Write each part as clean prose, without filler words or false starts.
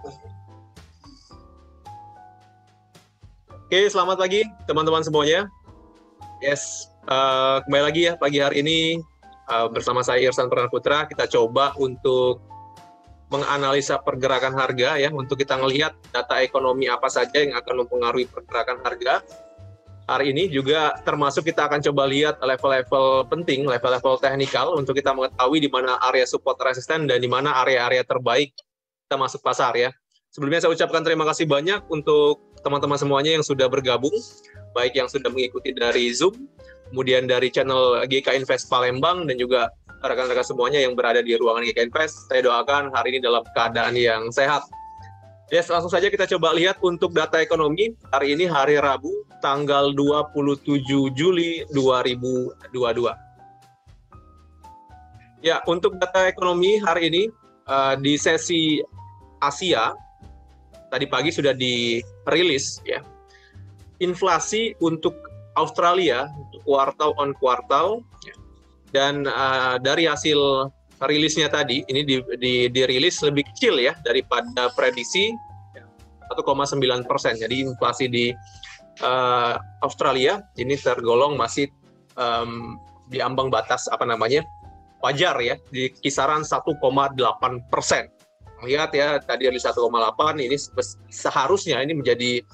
Oke, selamat pagi teman-teman semuanya. Kembali lagi ya pagi hari ini bersama saya Irsan Pranputra. Kita coba untuk menganalisa pergerakan harga ya, untuk kita melihat data ekonomi apa saja yang akan mempengaruhi pergerakan harga. Hari ini juga termasuk kita akan coba lihat level-level penting, level-level teknikal untuk kita mengetahui di mana area support resisten dan di mana area-area terbaik kita masuk pasar ya. Sebelumnya saya ucapkan terima kasih banyak untuk teman-teman semuanya yang sudah bergabung, baik yang sudah mengikuti dari Zoom, kemudian dari channel GK Invest Palembang, dan juga rekan-rekan semuanya yang berada di ruangan GK Invest. Saya doakan hari ini dalam keadaan yang sehat. Yes, langsung saja kita coba lihat untuk data ekonomi. Hari ini hari Rabu, tanggal 27 Juli 2022. Ya, untuk data ekonomi hari ini di sesi Asia, tadi pagi sudah dirilis ya. Inflasi untuk Australia kuartal on kuartal ya. Dan dari hasil rilisnya tadi ini dirilis lebih kecil ya daripada prediksi 1,9%. Jadi inflasi di Australia ini tergolong masih di ambang batas wajar ya, di kisaran 1,8%. Lihat ya, tadi dari 1,8 ini seharusnya ini menjadi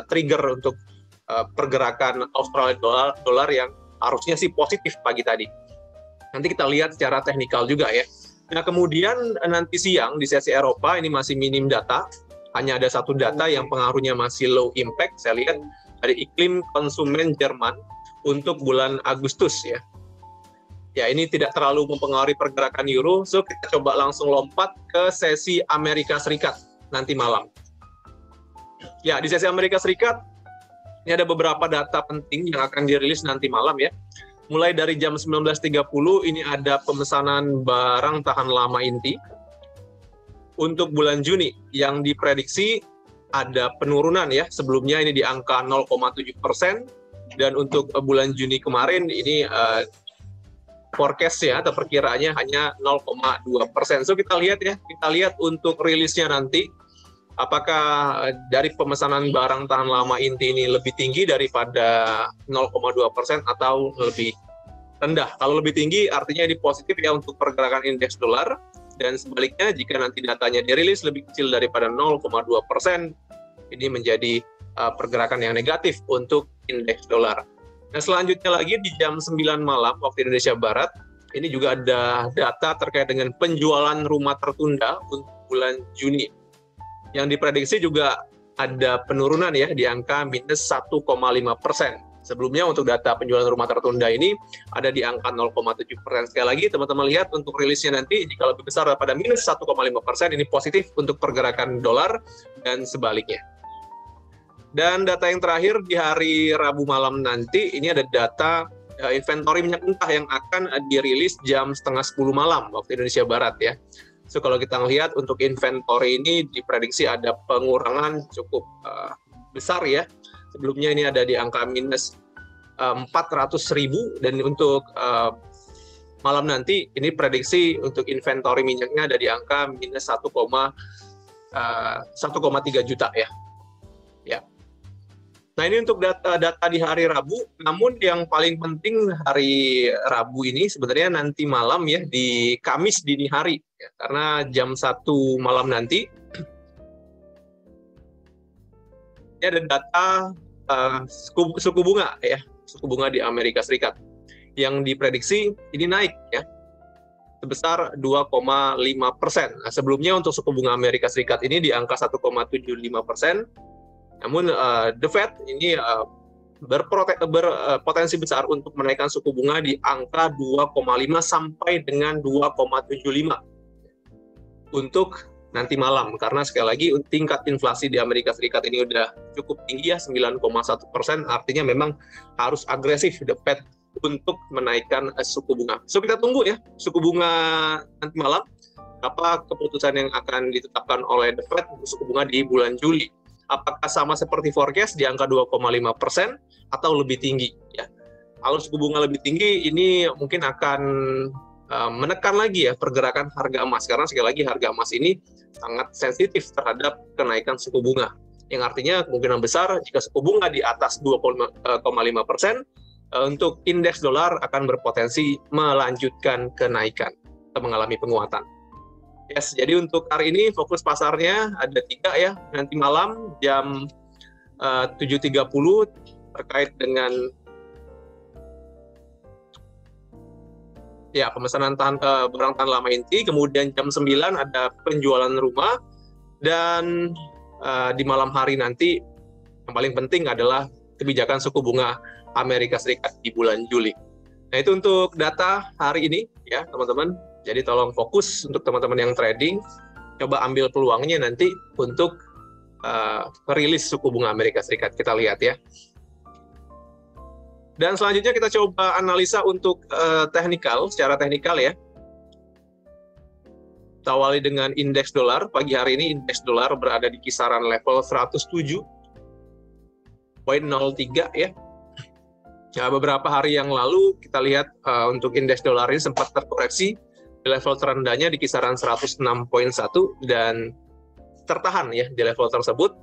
trigger untuk pergerakan Australia dolar yang harusnya sih positif pagi tadi. Nanti kita lihat secara teknikal juga ya. Nah, kemudian nanti siang di sesi Eropa ini masih minim data, hanya ada satu data yang pengaruhnya masih low impact. Saya lihat dari iklim konsumen Jerman untuk bulan Agustus ya. Ya, ini tidak terlalu mempengaruhi pergerakan euro, so kita coba langsung lompat ke sesi Amerika Serikat nanti malam. Ya, di sesi Amerika Serikat, ini ada beberapa data penting yang akan dirilis nanti malam ya. Mulai dari jam 19.30, ini ada pemesanan barang tahan lama inti. Untuk bulan Juni, yang diprediksi ada penurunan ya, sebelumnya ini di angka 0,7%, dan untuk bulan Juni kemarin ini forecast ya atau perkiraannya hanya 0,2%. So kita lihat untuk rilisnya nanti apakah dari pemesanan barang tahan lama inti ini lebih tinggi daripada 0,2% atau lebih rendah. Kalau lebih tinggi artinya ini positif ya untuk pergerakan indeks dolar, dan sebaliknya jika nanti datanya dirilis lebih kecil daripada 0,2%, ini menjadi pergerakan yang negatif untuk indeks dolar. Nah, selanjutnya lagi di jam 9 malam waktu Indonesia Barat, ini juga ada data terkait dengan penjualan rumah tertunda untuk bulan Juni. Yang diprediksi juga ada penurunan ya di angka minus 1,5%. Sebelumnya untuk data penjualan rumah tertunda ini ada di angka 0,7%. Sekali lagi teman-teman lihat untuk rilisnya nanti jika lebih besar daripada minus 1,5%, ini positif untuk pergerakan dolar dan sebaliknya. Dan data yang terakhir di hari Rabu malam nanti, ini ada data inventory minyak mentah yang akan dirilis jam 9:30 malam waktu Indonesia Barat ya. So kalau kita melihat untuk inventory ini diprediksi ada pengurangan cukup besar ya. Sebelumnya ini ada di angka minus 400.000, dan untuk malam nanti ini prediksi untuk inventory minyaknya ada di angka minus 1,3 juta ya. Ya. Nah, ini untuk data di hari Rabu. Namun yang paling penting hari Rabu ini sebenarnya nanti malam ya, di Kamis dini hari ya, karena jam 1 malam nanti ini ada data suku bunga ya, suku bunga di Amerika Serikat yang diprediksi ini naik ya sebesar 2,5%. Nah, sebelumnya untuk suku bunga Amerika Serikat ini di angka 1,75%. Namun The Fed ini berpotensi besar untuk menaikkan suku bunga di angka 2,5 sampai dengan 2,75 untuk nanti malam, karena sekali lagi tingkat inflasi di Amerika Serikat ini udah cukup tinggi ya, 9,1%, artinya memang harus agresif The Fed untuk menaikkan suku bunga. So kita tunggu ya suku bunga nanti malam, apa keputusan yang akan ditetapkan oleh The Fed untuk suku bunga di bulan Juli. Apakah sama seperti forecast di angka 2,5% atau lebih tinggi ya. Kalau suku bunga lebih tinggi ini mungkin akan menekan lagi ya pergerakan harga emas, karena sekali lagi harga emas ini sangat sensitif terhadap kenaikan suku bunga, yang artinya kemungkinan besar jika suku bunga di atas 2,5%, untuk indeks dolar akan berpotensi melanjutkan kenaikan atau mengalami penguatan. Yes, jadi untuk hari ini fokus pasarnya ada 3 ya, nanti malam jam 7.30 terkait dengan ya pemesanan barang tahan lama inti, kemudian jam 9 ada penjualan rumah, dan di malam hari nanti yang paling penting adalah kebijakan suku bunga Amerika Serikat di bulan Juli. Nah, itu untuk data hari ini ya teman-teman. Jadi tolong fokus untuk teman-teman yang trading, coba ambil peluangnya nanti untuk rilis suku bunga Amerika Serikat. Kita lihat ya. Dan selanjutnya kita coba analisa untuk secara teknikal ya. Kita awali dengan indeks dolar. Pagi hari ini indeks dolar berada di kisaran level 107,03 ya. Ya, beberapa hari yang lalu kita lihat untuk indeks dolar ini sempat terkoreksi di level terendahnya di kisaran 106,1 dan tertahan ya di level tersebut.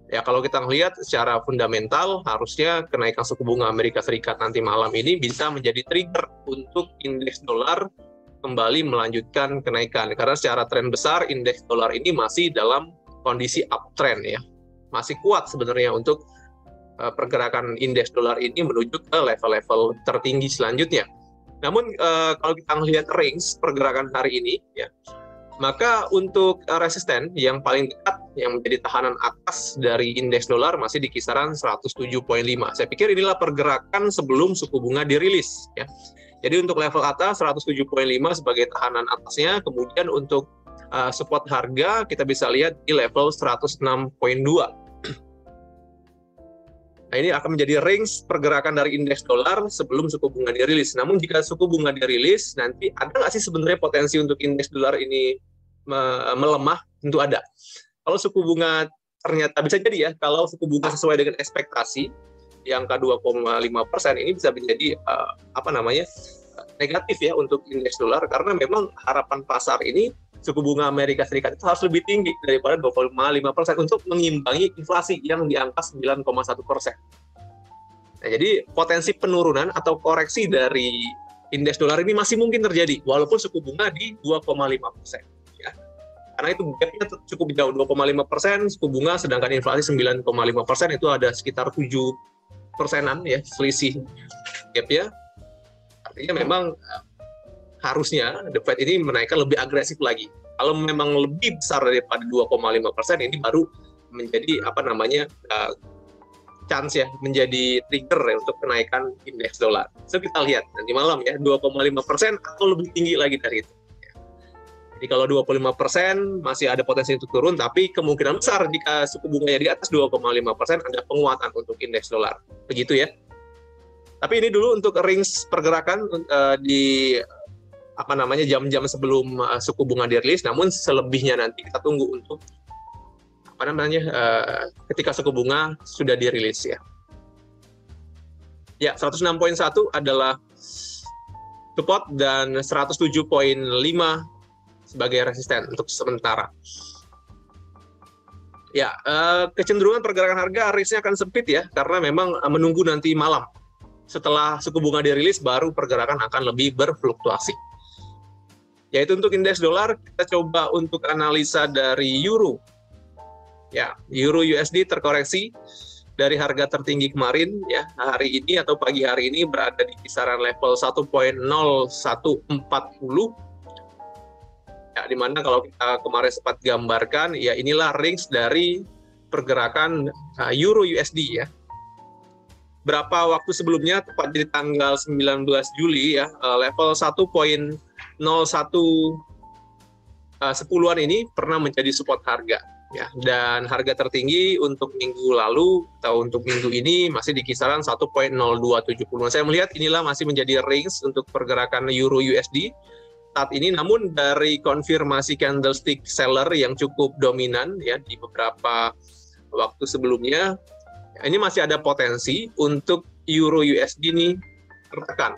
Ya, kalau kita melihat secara fundamental, harusnya kenaikan suku bunga Amerika Serikat nanti malam ini bisa menjadi trigger untuk indeks dolar kembali melanjutkan kenaikan. Karena secara tren besar, indeks dolar ini masih dalam kondisi uptrend ya. Masih kuat sebenarnya untuk pergerakan indeks dolar ini menuju ke level-level tertinggi selanjutnya. Namun kalau kita melihat range pergerakan hari ini ya, maka untuk resisten yang paling dekat yang menjadi tahanan atas dari indeks dolar masih di kisaran 107,5. Saya pikir inilah pergerakan sebelum suku bunga dirilis ya. Jadi untuk level atas 107,5 sebagai tahanan atasnya, kemudian untuk support harga kita bisa lihat di level 106,2. Nah, ini akan menjadi range pergerakan dari indeks dolar sebelum suku bunga dirilis. Namun jika suku bunga dirilis, nanti ada nggak sih sebenarnya potensi untuk indeks dolar ini melemah? Tentu ada. Kalau suku bunga ternyata bisa jadi ya, kalau suku bunga sesuai dengan ekspektasi, yang angka 2,5% ini bisa menjadi negatif ya untuk indeks dolar, karena memang harapan pasar ini suku bunga Amerika Serikat itu harus lebih tinggi daripada 2,5% untuk mengimbangi inflasi yang di angka 9,1%. Nah, jadi potensi penurunan atau koreksi dari indeks dolar ini masih mungkin terjadi walaupun suku bunga di 2,5%. Ya. Karena itu gapnya cukup jauh, 2,5% suku bunga, sedangkan inflasi 9,5%, itu ada sekitar 7%-an ya selisih gapnya. Artinya memang harusnya The Fed ini menaikkan lebih agresif lagi. Kalau memang lebih besar daripada 2,5%, ini baru menjadi chance ya, menjadi trigger ya untuk kenaikan indeks dolar. So kita lihat nanti malam ya, 2,5% atau lebih tinggi lagi dari itu. Jadi kalau 25% masih ada potensi untuk turun, tapi kemungkinan besar jika suku bunganya di atas 2,5% ada penguatan untuk indeks dolar. Begitu ya. Tapi ini dulu untuk range pergerakan di jam-jam sebelum suku bunga dirilis. Namun selebihnya nanti kita tunggu untuk ketika suku bunga sudah dirilis ya. Ya, 106,1 adalah support dan 107,5 sebagai resisten untuk sementara. Ya, kecenderungan pergerakan harga risknya akan sempit ya, karena memang menunggu nanti malam. Setelah suku bunga dirilis, baru pergerakan akan lebih berfluktuasi. Yaitu untuk indeks dolar, kita coba untuk analisa dari euro. Ya, euro USD terkoreksi dari harga tertinggi kemarin ya, hari ini atau pagi hari ini berada di kisaran level 1.0140. Ya, di mana kalau kita kemarin sempat gambarkan, ya inilah range dari pergerakan euro USD ya. Berapa waktu sebelumnya, tepat di tanggal 19 Juli ya, level 1.0110-an ini pernah menjadi support harga ya, dan harga tertinggi untuk minggu lalu atau untuk minggu ini masih di kisaran 1.0270. Saya melihat inilah masih menjadi range untuk pergerakan euro USD saat ini, namun dari konfirmasi candlestick seller yang cukup dominan ya di beberapa waktu sebelumnya, ini masih ada potensi untuk euro USD ini tertekan.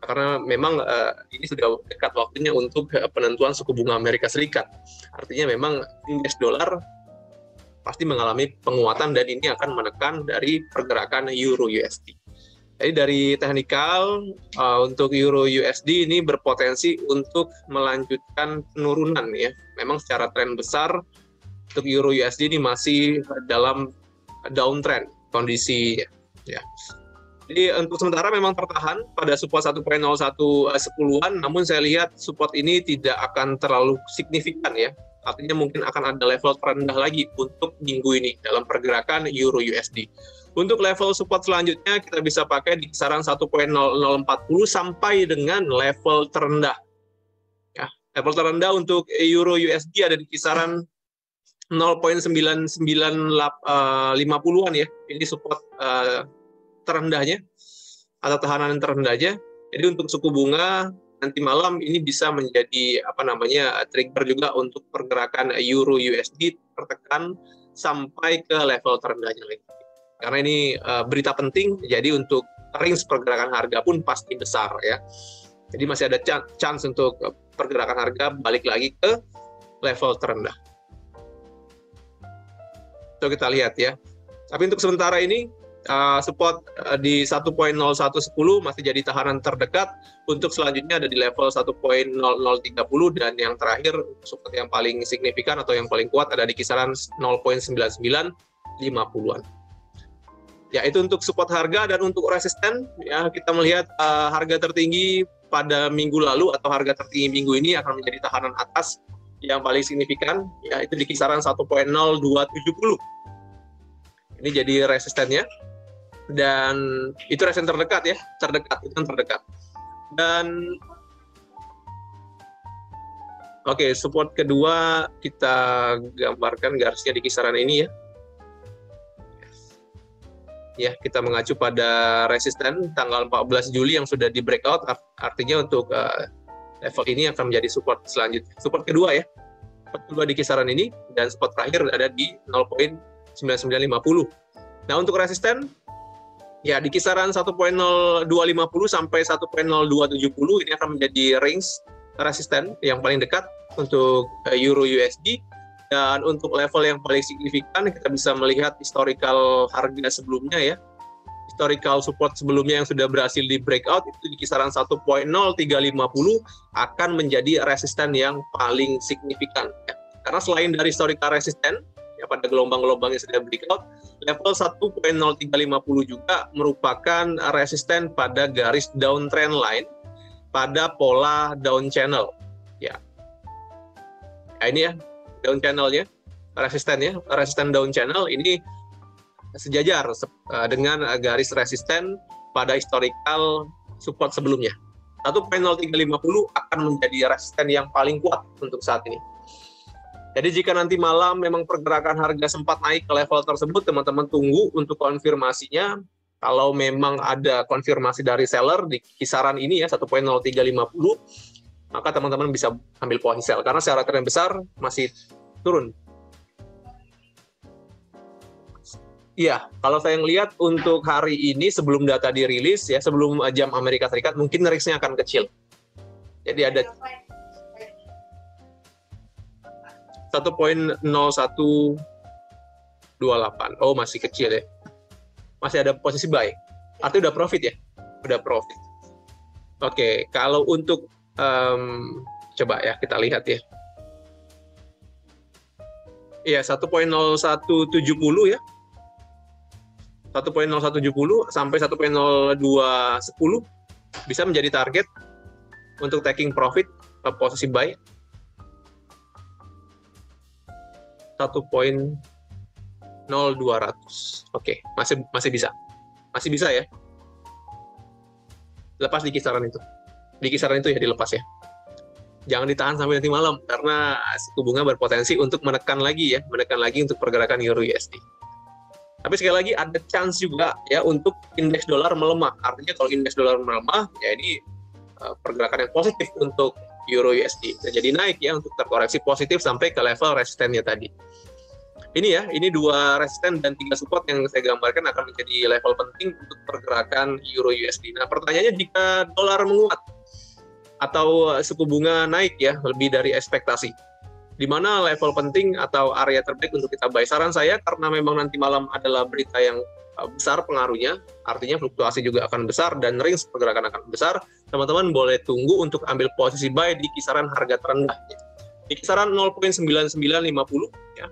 karena memang ini sudah dekat waktunya untuk penentuan suku bunga Amerika Serikat. Artinya memang indeks dolar pasti mengalami penguatan dan ini akan menekan dari pergerakan Euro USD. Jadi dari teknikal untuk Euro USD ini berpotensi untuk melanjutkan penurunan ya. Memang secara tren besar untuk Euro USD ini masih dalam downtrend kondisi ya. Jadi untuk sementara memang tertahan pada support 1.0110-an, namun saya lihat support ini tidak akan terlalu signifikan ya. Artinya mungkin akan ada level terendah lagi untuk minggu ini dalam pergerakan Euro USD. Untuk level support selanjutnya kita bisa pakai di kisaran 1.0040 sampai dengan level terendah. Ya, level terendah untuk Euro USD ada di kisaran 0.9950-an ya. Ini support terendahnya atau tahanan terendahnya. Jadi untuk suku bunga nanti malam ini bisa menjadi trigger juga untuk pergerakan Euro USD tertekan sampai ke level terendahnya lagi. Karena ini berita penting, jadi untuk range pergerakan harga pun pasti besar ya. Jadi masih ada chance untuk pergerakan harga balik lagi ke level terendah. So kita lihat ya. Tapi untuk sementara ini support di 1.0110 masih jadi tahanan terdekat. Untuk selanjutnya ada di level 1.0030 dan yang terakhir support yang paling signifikan atau yang paling kuat ada di kisaran 0.9950-an. Ya, itu untuk support harga. Dan untuk resisten ya, kita melihat harga tertinggi pada minggu lalu atau harga tertinggi minggu ini akan menjadi tahanan atas yang paling signifikan, yaitu di kisaran 1.0270. Ini jadi resistennya, dan itu resisten terdekat ya, itu yang terdekat. Dan oke, support kedua kita gambarkan garisnya di kisaran ini ya. Ya, kita mengacu pada resisten tanggal 14 Juli yang sudah di breakout, artinya untuk level ini akan menjadi support selanjutnya. Support kedua ya, support kedua di kisaran ini, dan support terakhir ada di 0.9950. Nah, untuk resisten ya di kisaran 1.0250 sampai 1.0270 ini akan menjadi range resisten yang paling dekat untuk Euro USD. Dan untuk level yang paling signifikan kita bisa melihat historical harga sebelumnya ya. Historical support sebelumnya yang sudah berhasil di breakout itu di kisaran 1.0350 akan menjadi resisten yang paling signifikan ya. Karena selain dari historical resisten ya, pada gelombang-gelombang yang sudah breakout, level 1.0350 juga merupakan resisten pada garis downtrend line pada pola down channel ya. Nah, ini ya down channelnya, resisten down channel ini sejajar dengan garis resisten pada historical support sebelumnya. 1.0350 akan menjadi resisten yang paling kuat untuk saat ini. Jadi jika nanti malam memang pergerakan harga sempat naik ke level tersebut, teman-teman tunggu untuk konfirmasinya. Kalau memang ada konfirmasi dari seller di kisaran ini ya, 1.0350, maka teman-teman bisa ambil posisi sell, karena secara tren besar masih turun. Iya, kalau saya ngelihat untuk hari ini sebelum data dirilis ya, sebelum jam Amerika Serikat, mungkin risk-nya akan kecil. Jadi ada 1.0128. Oh, masih kecil ya. Masih ada posisi buy. Artinya udah profit ya? Udah profit. Oke, kalau untuk coba ya kita lihat ya. Iya, 1.0170 ya. 1.0170 sampai 1.0210 bisa menjadi target untuk taking profit posisi buy. 1.0200. Oke, masih bisa. Masih bisa ya. Lepas di kisaran itu. Di kisaran itu ya dilepas ya. Jangan ditahan sampai nanti malam karena suku bunga berpotensi untuk menekan lagi untuk pergerakan Euro USD. Tapi sekali lagi ada chance juga ya untuk indeks dolar melemah. Artinya kalau indeks dolar melemah ya ini pergerakan yang positif untuk Euro USD. Jadi naik ya untuk terkoreksi positif sampai ke level resistennya tadi. Ini ya, ini 2 resisten dan 3 support yang saya gambarkan akan menjadi level penting untuk pergerakan Euro USD. Nah, pertanyaannya jika dolar menguat atau suku bunga naik ya, lebih dari ekspektasi, di mana level penting atau area terbaik untuk kita buy? Saran saya, karena memang nanti malam adalah berita yang besar pengaruhnya, artinya fluktuasi juga akan besar dan range pergerakan akan besar, teman-teman boleh tunggu untuk ambil posisi buy di kisaran harga terendah. Di kisaran 0.9950 ya.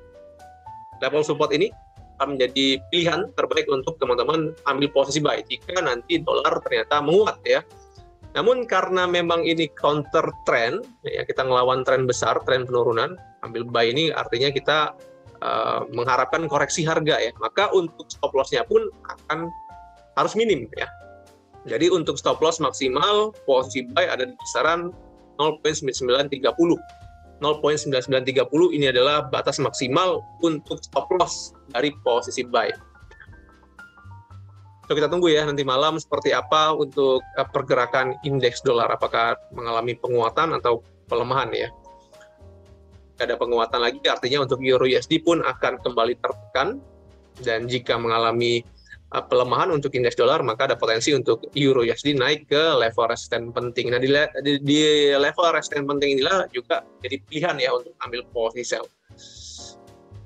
Level support ini akan menjadi pilihan terbaik untuk teman-teman ambil posisi buy jika nanti dolar ternyata menguat ya. Namun karena memang ini counter trend, ya kita ngelawan tren besar, tren penurunan, ambil buy ini artinya kita mengharapkan koreksi harga ya. Maka untuk stop loss-nya pun akan harus minim ya. Jadi untuk stop loss maksimal posisi buy ada di kisaran 0.9930. 0.9930 ini adalah batas maksimal untuk stop loss dari posisi buy. So, kita tunggu ya nanti malam seperti apa untuk pergerakan indeks dolar, apakah mengalami penguatan atau pelemahan ya. Jika ada penguatan lagi artinya untuk Euro USD pun akan kembali tertekan, dan jika mengalami pelemahan untuk indeks dolar maka ada potensi untuk Euro USD naik ke level resisten penting. Nah, di level resisten penting inilah juga jadi pilihan ya untuk ambil posisi sell.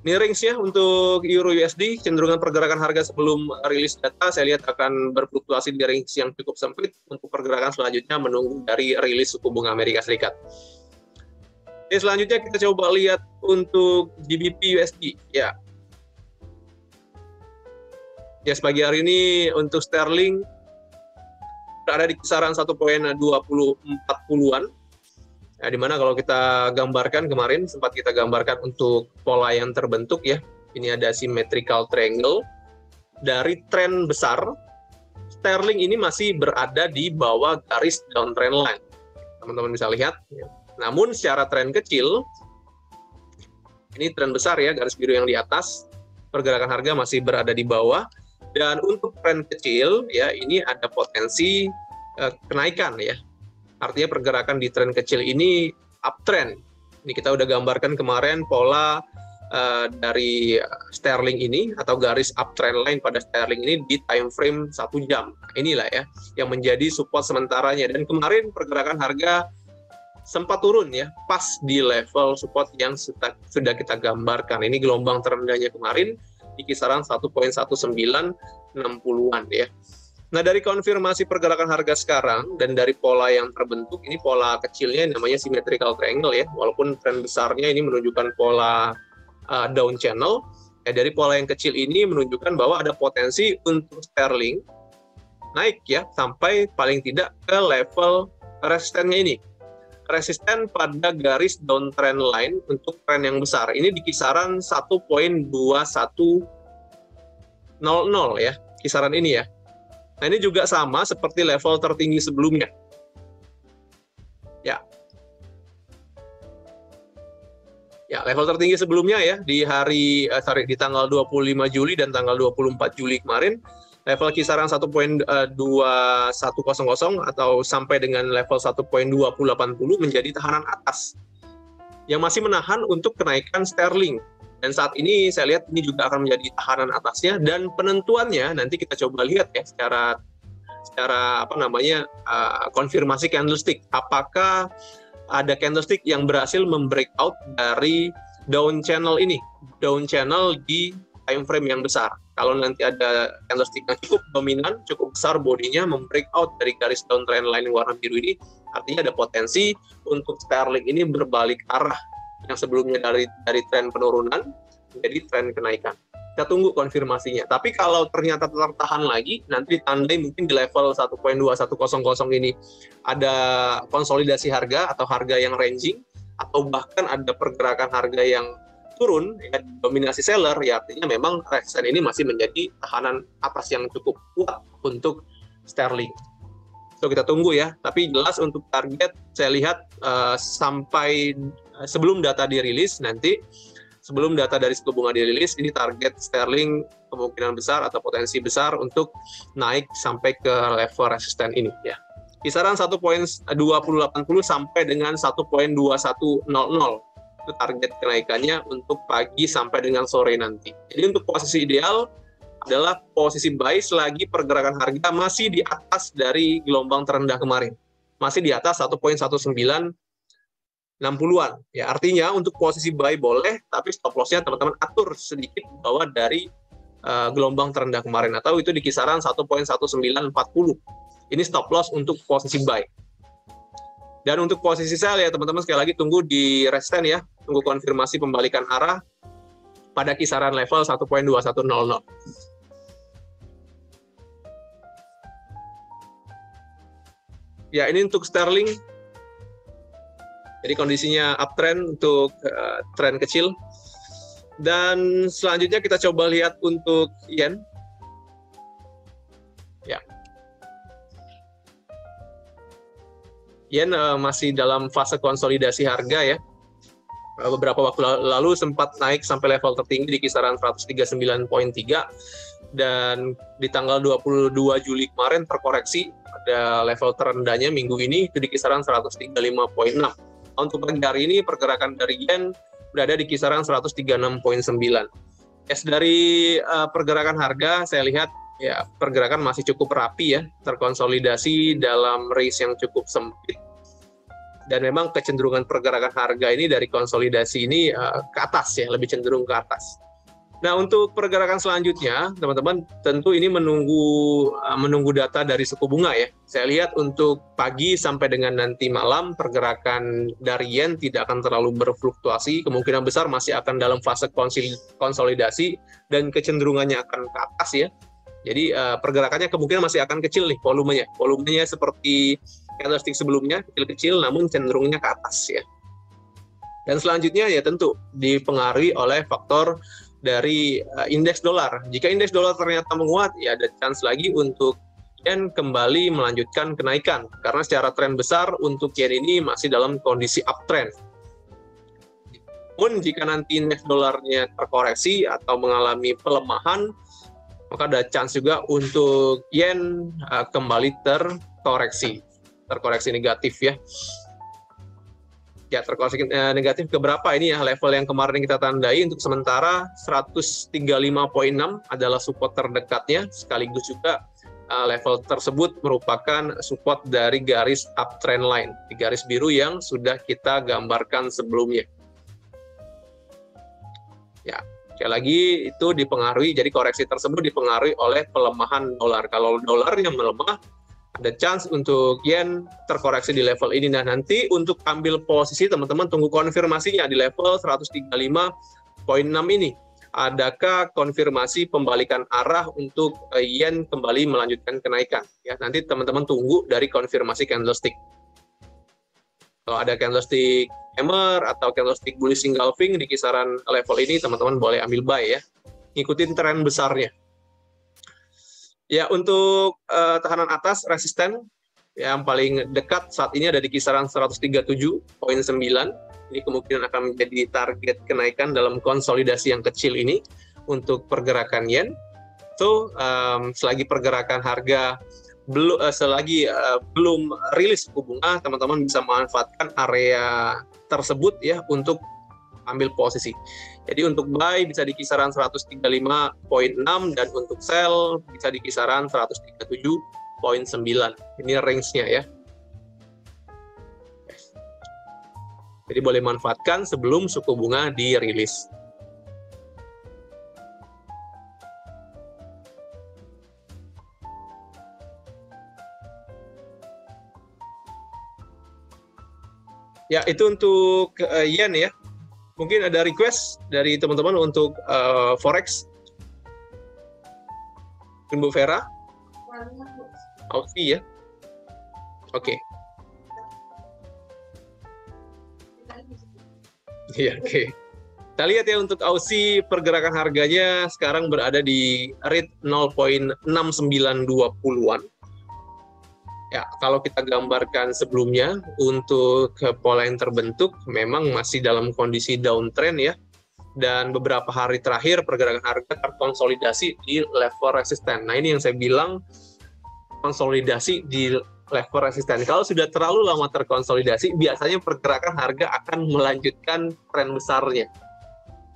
Ini range-nya untuk Euro USD, cenderungan pergerakan harga sebelum rilis data saya lihat akan berfluktuasi di range yang cukup sempit. Untuk pergerakan selanjutnya menunggu dari rilis suku bunga Amerika Serikat. Oke, selanjutnya kita coba lihat untuk GBP USD ya. Ya, pagi hari ini untuk sterling berada di kisaran 1.2040-an. Nah, dimana kalau kita gambarkan kemarin, sempat kita gambarkan untuk pola yang terbentuk ya. Ini ada symmetrical triangle. Dari tren besar, sterling ini masih berada di bawah garis downtrend line. Teman-teman bisa lihat. Ya. Namun secara tren kecil, ini tren besar ya, garis biru yang di atas, pergerakan harga masih berada di bawah. Dan untuk tren kecil, ya ini ada potensi kenaikan ya. Artinya pergerakan di tren kecil ini uptrend. Ini kita udah gambarkan kemarin pola dari sterling ini atau garis uptrend line pada sterling ini di time frame 1 jam. Inilah ya yang menjadi support sementaranya. Dan kemarin pergerakan harga sempat turun ya, pas di level support yang sudah kita gambarkan. Ini gelombang terendahnya kemarin di kisaran 1.1960-an ya. Nah, dari konfirmasi pergerakan harga sekarang dan dari pola yang terbentuk, ini pola kecilnya namanya symmetrical triangle ya, walaupun tren besarnya ini menunjukkan pola down channel, ya dari pola yang kecil ini menunjukkan bahwa ada potensi untuk sterling naik ya, sampai paling tidak ke level resistennya ini. Resisten pada garis downtrend line untuk tren yang besar ini di kisaran 1.2100 ya, kisaran ini ya. Nah, ini juga sama seperti level tertinggi sebelumnya. Ya. Ya, level tertinggi sebelumnya ya di di tanggal 25 Juli dan tanggal 24 Juli kemarin. Level kisaran 1.2100 atau sampai dengan level 1.2080 menjadi tahanan atas yang masih menahan untuk kenaikan sterling. Dan saat ini saya lihat ini juga akan menjadi tahanan atasnya, dan penentuannya nanti kita coba lihat ya secara konfirmasi candlestick. Apakah ada candlestick yang berhasil membreakout dari down channel ini, down channel di time frame yang besar. Kalau nanti ada candlestick yang cukup dominan, cukup besar bodinya, membreakout dari garis downtrend line warna biru ini, artinya ada potensi untuk sterling ini berbalik arah yang sebelumnya dari tren penurunan menjadi tren kenaikan. Kita tunggu konfirmasinya. Tapi kalau ternyata tertahan lagi, nanti ditandai mungkin di level 1.2100 ini ada konsolidasi harga atau harga yang ranging, atau bahkan ada pergerakan harga yang turun, ya, dominasi seller, ya artinya memang resisten ini masih menjadi tahanan atas yang cukup kuat untuk sterling. So, kita tunggu ya. Tapi jelas untuk target, saya lihat sampai sebelum data dirilis nanti, sebelum data dari suku bunga dirilis, ini target sterling kemungkinan besar atau potensi besar untuk naik sampai ke level resisten ini ya. Kisaran 1.2080 sampai dengan 1.2100. Itu target kenaikannya untuk pagi sampai dengan sore nanti. Jadi untuk posisi ideal adalah posisi buy selagi pergerakan harga masih di atas dari gelombang terendah kemarin. Masih di atas 1.1960-an. Ya, artinya untuk posisi buy boleh, tapi stop loss-nya teman-teman atur sedikit bawah dari gelombang terendah kemarin, atau itu di kisaran 1.1940. Ini stop loss untuk posisi buy. Dan untuk posisi sell ya teman-teman, sekali lagi tunggu di resistance ya, tunggu konfirmasi pembalikan arah pada kisaran level 1.2100. Ya, ini untuk sterling. Jadi kondisinya uptrend untuk tren kecil. Dan selanjutnya kita coba lihat untuk yen. Ya. Yen masih dalam fase konsolidasi harga ya. Beberapa waktu lalu sempat naik sampai level tertinggi di kisaran 139.3, dan di tanggal 22 Juli kemarin terkoreksi pada level terendahnya minggu ini itu di kisaran 135.6. Untuk pagi hari ini pergerakan dari yen berada di kisaran 136.9. Dari pergerakan harga saya lihat ya pergerakan masih cukup rapi ya, terkonsolidasi dalam range yang cukup sempit, dan memang kecenderungan pergerakan harga ini dari konsolidasi ini ke atas ya, lebih cenderung ke atas. Nah, untuk pergerakan selanjutnya teman-teman tentu ini menunggu data dari suku bunga ya. Saya lihat untuk pagi sampai dengan nanti malam pergerakan dari yen tidak akan terlalu berfluktuasi, kemungkinan besar masih akan dalam fase konsolidasi dan kecenderungannya akan ke atas ya. Jadi pergerakannya kemungkinan masih akan kecil nih volumenya. Volumenya seperti candlestick sebelumnya, kecil-kecil namun cenderungnya ke atas ya. Dan selanjutnya ya tentu dipengaruhi oleh faktor dari indeks dolar. Jika indeks dolar ternyata menguat, ya ada chance lagi untuk yen kembali melanjutkan kenaikan. Karena secara tren besar untuk yen ini masih dalam kondisi uptrend. Namun jika nanti indeks dolarnya terkoreksi atau mengalami pelemahan, maka ada chance juga untuk yen kembali terkoreksi negatif ya. Ya, terkoreksi negatif ke berapa ini ya, level yang kemarin kita tandai untuk sementara 135.6 adalah support terdekatnya, sekaligus juga level tersebut merupakan support dari garis uptrend line, di garis biru yang sudah kita gambarkan sebelumnya. Ya, sekali lagi itu dipengaruhi, jadi koreksi tersebut dipengaruhi oleh pelemahan dolar. Kalau dolarnya melemah, ada chance untuk yen terkoreksi di level ini. Nah, nanti untuk ambil posisi teman-teman tunggu konfirmasinya di level 135.6 ini. Adakah konfirmasi pembalikan arah untuk yen kembali melanjutkan kenaikan? Ya, nanti teman-teman tunggu dari konfirmasi candlestick. Kalau ada candlestick hammer atau candlestick bullish engulfing di kisaran level ini, teman-teman boleh ambil buy ya. Ngikutin tren besarnya. Ya, untuk tekanan atas resisten yang paling dekat saat ini ada di kisaran 137.9. Ini kemungkinan akan menjadi target kenaikan dalam konsolidasi yang kecil ini untuk pergerakan yen. So, selagi pergerakan harga belum rilis suku bunga, teman-teman bisa memanfaatkan area tersebut ya untuk ambil posisi. Jadi untuk buy bisa di kisaran 135.6 dan untuk sell bisa di kisaran 137.9. Ini range-nya ya. Jadi boleh manfaatkan sebelum suku bunga dirilis. Ya, itu untuk yen ya. Mungkin ada request dari teman-teman untuk forex. Bu Vera? Aussie ya? Oke. Iya, oke. Kita lihat ya untuk Aussie pergerakan harganya sekarang berada di rate 0.6920-an. Ya, kalau kita gambarkan sebelumnya untuk pola yang terbentuk memang masih dalam kondisi downtrend ya. Dan beberapa hari terakhir pergerakan harga terkonsolidasi di level resisten. Nah, ini yang saya bilang konsolidasi di level resisten. Kalau sudah terlalu lama terkonsolidasi, biasanya pergerakan harga akan melanjutkan tren besarnya.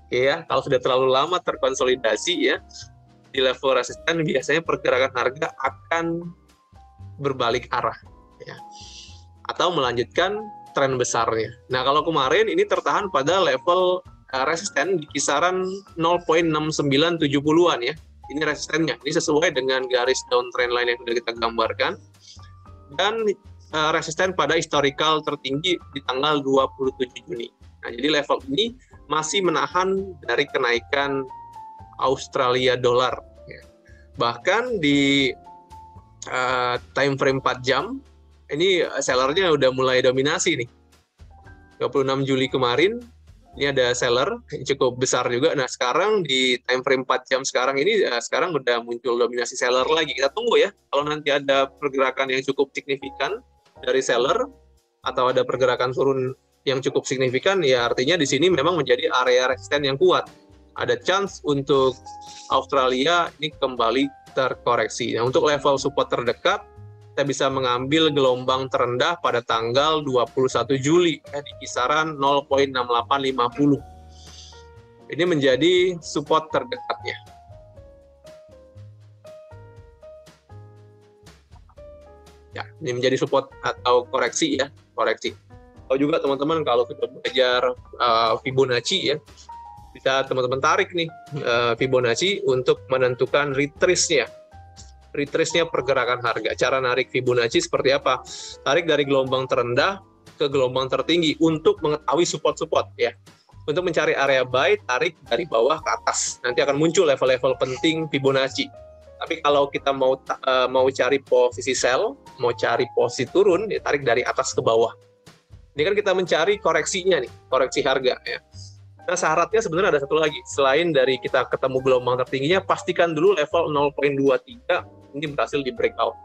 Oke ya, kalau sudah terlalu lama terkonsolidasi ya di level resisten, biasanya pergerakan harga akan berbalik arah ya, atau melanjutkan tren besarnya. Nah, kalau kemarin ini tertahan pada level resisten di kisaran 0,6970-an ya. Ini resistennya. Ini sesuai dengan garis downtrend line yang sudah kita gambarkan. Dan resisten pada historical tertinggi di tanggal 27 Juni. Nah, jadi level ini masih menahan dari kenaikan Australia dolar. Ya. Bahkan di time frame 4 jam, ini sellernya udah mulai dominasi nih. 26 Juli kemarin, ini ada seller yang cukup besar juga. Nah, sekarang di time frame 4 jam sekarang ini, sekarang udah muncul dominasi seller lagi. Kita tunggu ya, kalau nanti ada pergerakan yang cukup signifikan dari seller, atau ada pergerakan turun yang cukup signifikan, ya artinya di sini memang menjadi area resisten yang kuat. Ada chance untuk Australia ini kembali terkoreksi. Nah, untuk level support terdekat, kita bisa mengambil gelombang terendah pada tanggal 21 Juli ya, di kisaran 0,6850. Ini menjadi support terdekatnya. Ya, ini menjadi support atau koreksi ya, koreksi. Atau juga teman-teman kalau sudah belajar Fibonacci ya, bisa teman-teman tarik nih Fibonacci untuk menentukan retrace-nya pergerakan harga. Cara narik Fibonacci seperti apa? Tarik dari gelombang terendah ke gelombang tertinggi untuk mengetahui support-support ya. Untuk mencari area buy, tarik dari bawah ke atas. Nanti akan muncul level-level penting Fibonacci. Tapi kalau kita mau cari posisi sell, mau cari posisi turun, ya tarik dari atas ke bawah. Ini kan kita mencari koreksinya nih, koreksi harga ya. Nah, syaratnya sebenarnya ada satu lagi. Selain dari kita ketemu gelombang tertingginya, pastikan dulu level 0,23 ini berhasil di breakout.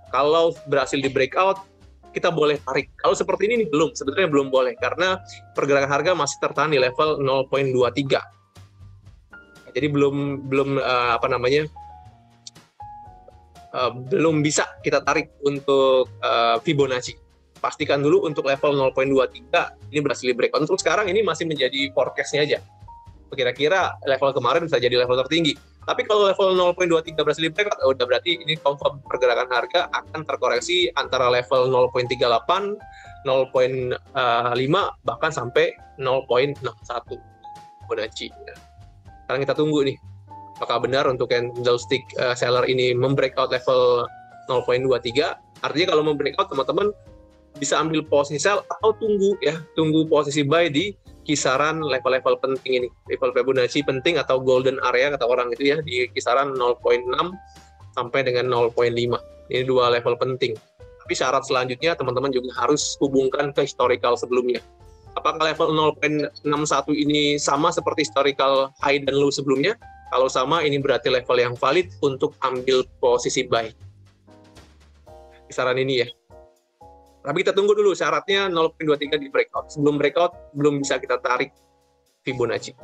Kalau berhasil di breakout, kita boleh tarik. Kalau seperti ini belum, sebenarnya belum boleh karena pergerakan harga masih tertahan di level 0,23. Jadi belum belum bisa kita tarik untuk Fibonacci. Pastikan dulu untuk level 0,23 ini berhasil di breakout. Untuk sekarang ini masih menjadi forecast-nya aja. Kira-kira level kemarin bisa jadi level tertinggi. Tapi kalau level 0,23 berhasil di breakout, udah berarti ini confirm pergerakan harga akan terkoreksi antara level 0,38, 0,5, bahkan sampai 0,61 Fibonacci. Sekarang kita tunggu nih, apakah benar untuk candlestick seller ini membreakout level 0,23. Artinya kalau membreakout, teman-teman bisa ambil posisi sell atau tunggu posisi buy di kisaran level-level penting ini, level Fibonacci penting atau golden area kata orang itu ya, di kisaran 0,6 sampai dengan 0,5. Ini dua level penting. Tapi syarat selanjutnya teman-teman juga harus hubungkan ke historical sebelumnya. Apakah level 0,61 ini sama seperti historical high dan low sebelumnya? Kalau sama, ini berarti level yang valid untuk ambil posisi buy. Kisaran ini ya. Tapi kita tunggu dulu syaratnya 0,23 di breakout. Sebelum breakout, belum bisa kita tarik Fibonacci.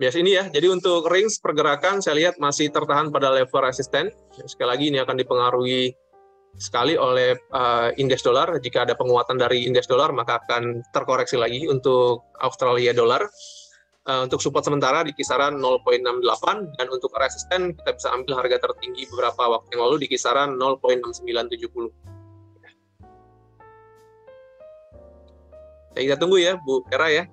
Biasa ini ya, jadi untuk range pergerakan saya lihat masih tertahan pada level resisten. Sekali lagi ini akan dipengaruhi sekali oleh indeks dolar. Jika ada penguatan dari indeks dolar, maka akan terkoreksi lagi untuk Australia dolar. Untuk support sementara di kisaran 0,68 dan untuk resisten kita bisa ambil harga tertinggi beberapa waktu yang lalu di kisaran 0,6970. Jadi kita tunggu ya Bu Vera ya.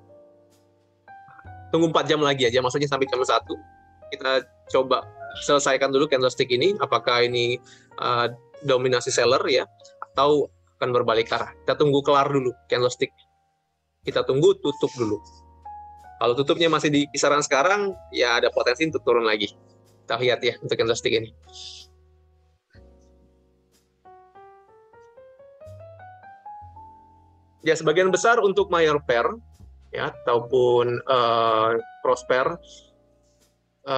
Tunggu 4 jam lagi aja, maksudnya sampai jam 1. Kita coba selesaikan dulu candlestick ini, apakah ini dominasi seller ya atau akan berbalik arah. Kita tunggu kelar dulu candlestick. Kita tunggu tutup dulu. Kalau tutupnya masih di kisaran sekarang, ya ada potensi untuk turun lagi. Kita lihat ya untuk candlestick ini. Ya, sebagian besar untuk major pair, ya, ataupun cross pair,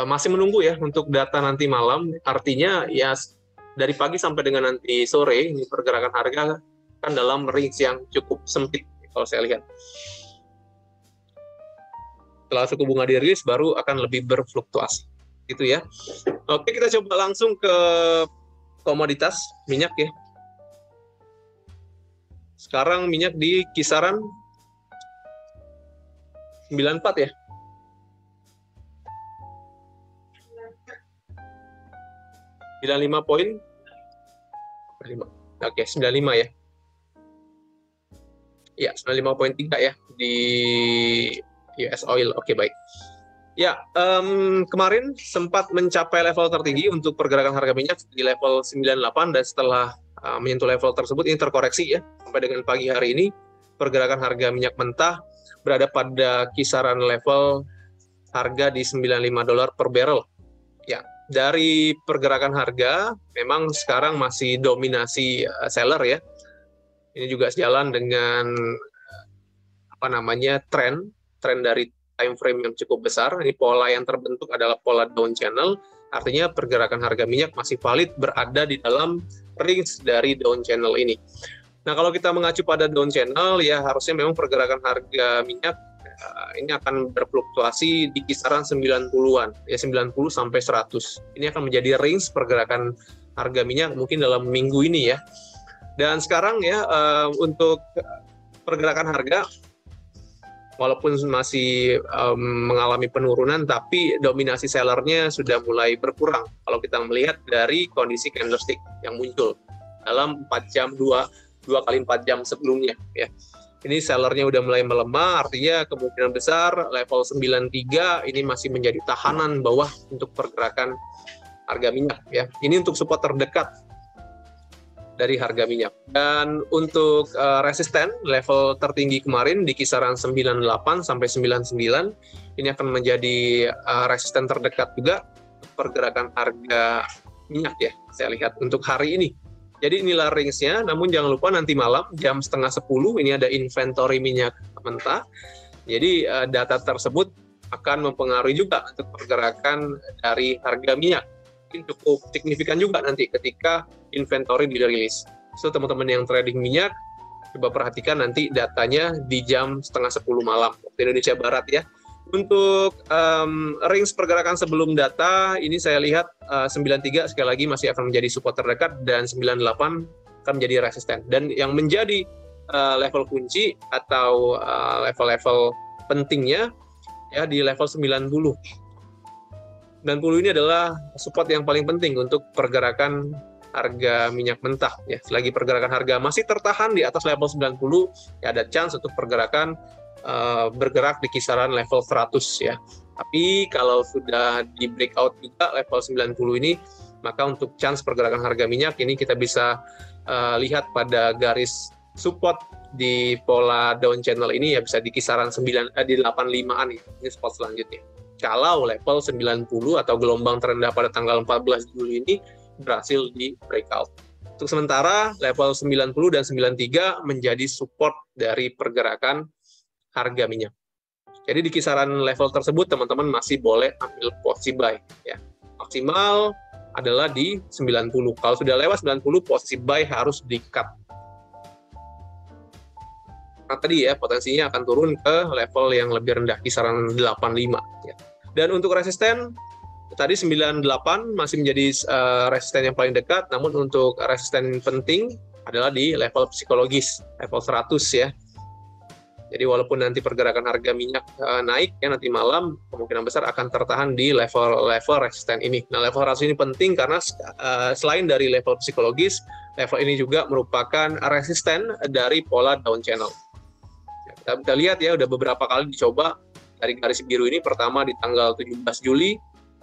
masih menunggu ya untuk data nanti malam. Artinya ya dari pagi sampai dengan nanti sore, ini pergerakan harga kan dalam range yang cukup sempit, kalau saya lihat. Setelah suku bunga dirilis baru akan lebih berfluktuasi gitu ya. Oke, kita coba langsung ke komoditas minyak ya. Sekarang minyak di kisaran 94 ya. 95 poin. Oke, 95 ya. Ya, 95,3 ya di US Oil. Oke, baik. Ya, kemarin sempat mencapai level tertinggi untuk pergerakan harga minyak di level 98 dan setelah menyentuh level tersebut ini terkoreksi ya. Sampai dengan pagi hari ini pergerakan harga minyak mentah berada pada kisaran level harga di $95 per barrel. Ya, dari pergerakan harga memang sekarang masih dominasi seller ya. Ini juga sejalan dengan tren dari time frame yang cukup besar. Ini pola yang terbentuk adalah pola down channel, artinya pergerakan harga minyak masih valid berada di dalam range dari down channel ini. Nah, kalau kita mengacu pada down channel, ya harusnya memang pergerakan harga minyak ini akan berfluktuasi di kisaran 90-an, ya 90 sampai 100. Ini akan menjadi range pergerakan harga minyak mungkin dalam minggu ini ya. Dan sekarang ya untuk pergerakan harga walaupun masih mengalami penurunan, tapi dominasi sellernya sudah mulai berkurang. Kalau kita melihat dari kondisi candlestick yang muncul dalam 4 jam, 2 kali 4 jam sebelumnya. Ya. Ini sellernya udah mulai melemah, artinya kemungkinan besar level 93 ini masih menjadi tahanan bawah untuk pergerakan harga minyak. Ya. Ini untuk support terdekat dari harga minyak. Dan untuk resisten level tertinggi kemarin di kisaran 98 sampai 99 ini akan menjadi resisten terdekat juga pergerakan harga minyak ya. Saya lihat untuk hari ini. Jadi inilah range-nya, namun jangan lupa nanti malam jam 9:30 ini ada inventory minyak mentah. Jadi data tersebut akan mempengaruhi juga untuk pergerakan dari harga minyak. Mungkin cukup signifikan juga nanti ketika inventory dirilis. So, teman-teman yang trading minyak, coba perhatikan nanti datanya di jam 9:30 malam waktu Indonesia Barat ya. Untuk range pergerakan sebelum data, ini saya lihat 93 sekali lagi masih akan menjadi support terdekat dan 98 akan menjadi resisten. Dan yang menjadi level kunci atau level-level pentingnya ya di level 90. 90 ini adalah support yang paling penting untuk pergerakan harga minyak mentah ya. Selagi pergerakan harga masih tertahan di atas level 90, ya ada chance untuk pergerakan bergerak di kisaran level 100 ya. Tapi kalau sudah di breakout juga level 90 ini, maka untuk chance pergerakan harga minyak ini kita bisa lihat pada garis support di pola down channel ini ya bisa di kisaran di 85-an ya. Ini spot selanjutnya. Kalau level 90 atau gelombang terendah pada tanggal 14 Juli ini berhasil di breakout. Untuk sementara, level 90 dan 93 menjadi support dari pergerakan harga minyak. Jadi di kisaran level tersebut, teman-teman masih boleh ambil posisi buy. Ya. Maksimal adalah di 90. Kalau sudah lewat 90, posisi buy harus di-cut. Nah, tadi ya, potensinya akan turun ke level yang lebih rendah, kisaran 85. Ya. Dan untuk resisten, tadi 98 masih menjadi resisten yang paling dekat, namun untuk resisten penting adalah di level psikologis, level 100 ya. Jadi walaupun nanti pergerakan harga minyak naik ya nanti malam, kemungkinan besar akan tertahan di level resisten ini. Nah, level 100 ini penting karena selain dari level psikologis, level ini juga merupakan resisten dari pola down channel. Ya, kita lihat ya, udah beberapa kali dicoba dari garis biru ini, pertama di tanggal 17 Juli,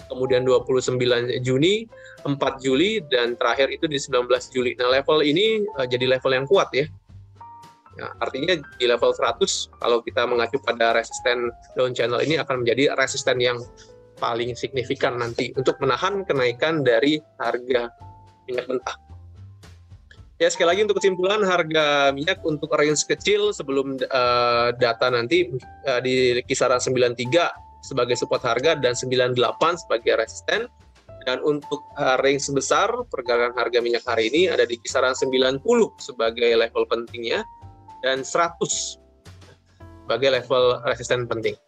kemudian 29 Juni, 4 Juli, dan terakhir itu di 19 Juli. Nah, level ini jadi level yang kuat ya. Nah, artinya di level 100, kalau kita mengacu pada resisten down channel ini akan menjadi resisten yang paling signifikan nanti untuk menahan kenaikan dari harga minyak mentah. Ya, sekali lagi untuk kesimpulan, harga minyak untuk range kecil sebelum data nanti di kisaran 93 sebagai support harga dan 98 sebagai resisten. Dan untuk range besar, pergerakan harga minyak hari ini ada di kisaran 90 sebagai level pentingnya dan 100 sebagai level resisten penting.